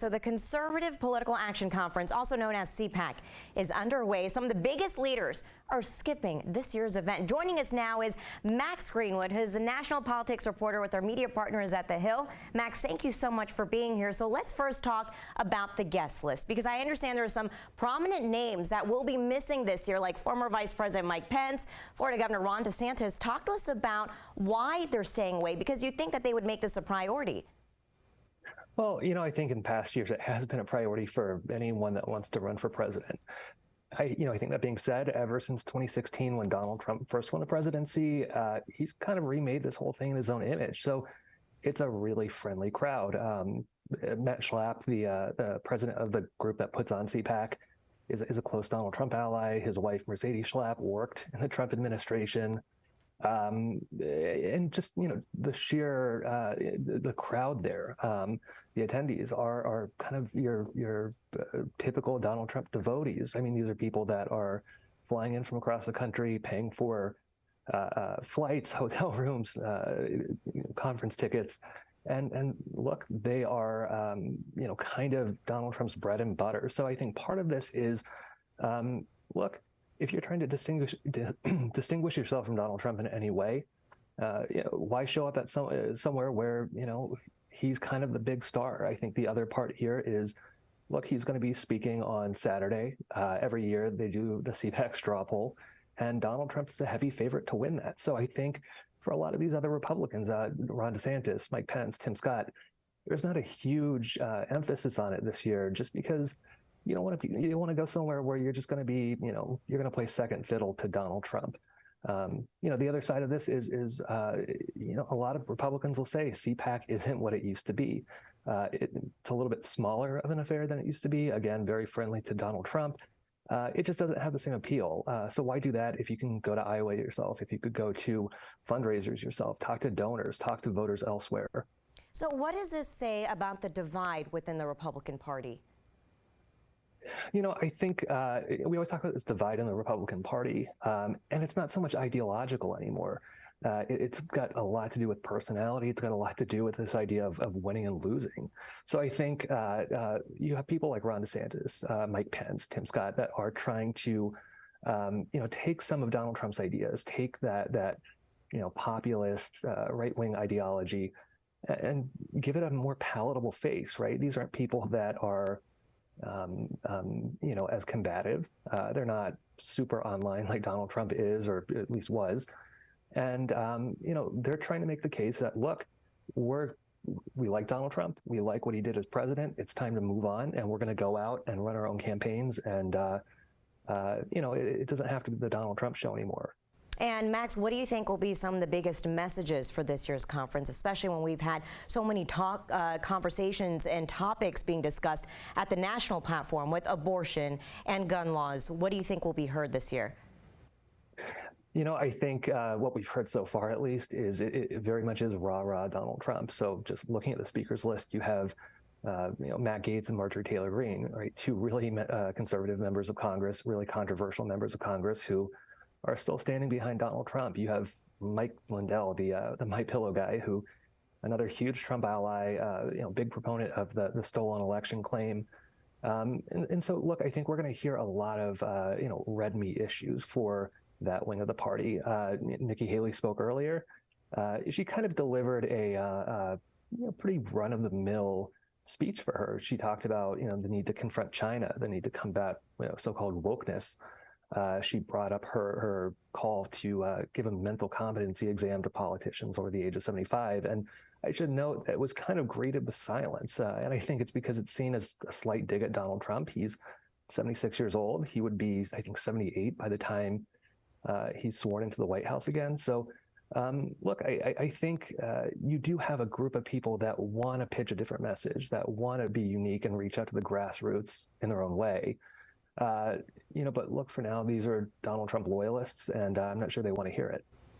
So the Conservative Political Action Conference, also known as CPAC, is underway. Some of the biggest leaders are skipping this year's event. Joining us now is Max Greenwood, who's a National Polticis Reporter with our media partners at The Hill. Max, thank you so much for being here. So let's first talk about the guest list, because I understand there are some prominent names that will be missing this year, like former Vice President Mike Pence, Florida Governor Ron DeSantis. Talk to us about why they're staying away, because you'd think that they would make this a priority. Well, I think in past years it has been a priority for anyone that wants to run for president. I think that being said, ever since 2016, when Donald Trump first won the presidency, he's kind of remade this whole thing in his own image. So it's a really friendly crowd. Matt Schlapp, the president of the group that puts on CPAC, is a close Donald Trump ally. His wife, Mercedes Schlapp, worked in the Trump administration. And just, the sheer, the crowd there, the attendees are kind of your typical Donald Trump devotees. I mean, these are people that are flying in from across the country, paying for flights, hotel rooms, conference tickets. And look, they are, kind of Donald Trump's bread and butter. So I think part of this is, look, if you're trying to distinguish yourself from Donald Trump in any way, why show up at somewhere where, he's kind of the big star? I think the other part here is, look, he's going to be speaking on Saturday. Every year they do the CPAC straw poll, and Donald Trump is a heavy favorite to win that. So I think for a lot of these other Republicans, Ron DeSantis, Mike Pence, Tim Scott, there's not a huge emphasis on it this year, just because you don't want to go somewhere where you're just going to be, you're going to play second fiddle to Donald Trump. The other side of this is a lot of Republicans will say CPAC isn't what it used to be. It's a little bit smaller of an affair than it used to be. Again, very friendly to Donald Trump. It just doesn't have the same appeal. So why do that if you can go to Iowa yourself, if you could go to fundraisers yourself, talk to donors, talk to voters elsewhere? So what does this say about the divide within the Republican Party? I think we always talk about this divide in the Republican Party, and it's not so much ideological anymore. It's got a lot to do with personality. It's got a lot to do with this idea of winning and losing. So I think you have people like Ron DeSantis, Mike Pence, Tim Scott, that are trying to, take some of Donald Trump's ideas, take that populist right-wing ideology, and give it a more palatable face, right? These aren't people that are as combative. They're not super online like Donald Trump is, or at least was. And, they're trying to make the case that, look, we like Donald Trump. We like what he did as president. It's time to move on, and we're going to go out and run our own campaigns. And, it doesn't have to be the Donald Trump show anymore. And Max, what do you think will be some of the biggest messages for this year's conference, especially when we've had so many conversations and topics being discussed at the national platform with abortion and gun laws? What do you think will be heard this year? I think what we've heard so far, at least, is it very much is rah-rah Donald Trump. So just looking at the speakers list, you have Matt Gaetz and Marjorie Taylor Greene, right? Two really conservative members of Congress, really controversial members of Congress who are still standing behind Donald Trump. You have Mike Lindell, the My Pillow guy, who another huge Trump ally, big proponent of the stolen election claim. And so, look, I think we're going to hear a lot of, red meat issues for that wing of the party. Nikki Haley spoke earlier. She kind of delivered a pretty run-of-the-mill speech for her. She talked about, the need to confront China, the need to combat, so-called wokeness. She brought up her call to give a mental competency exam to politicians over the age of 75. And I should note that it was kind of greeted with silence. And I think it's because it's seen as a slight dig at Donald Trump. He's 76 years old. He would be, I think, 78 by the time he's sworn into the White House again. So, look, I think you do have a group of people that want to pitch a different message, that want to be unique and reach out to the grassroots in their own way. But look, for now, these are Donald Trump loyalists, and I'm not sure they want to hear it.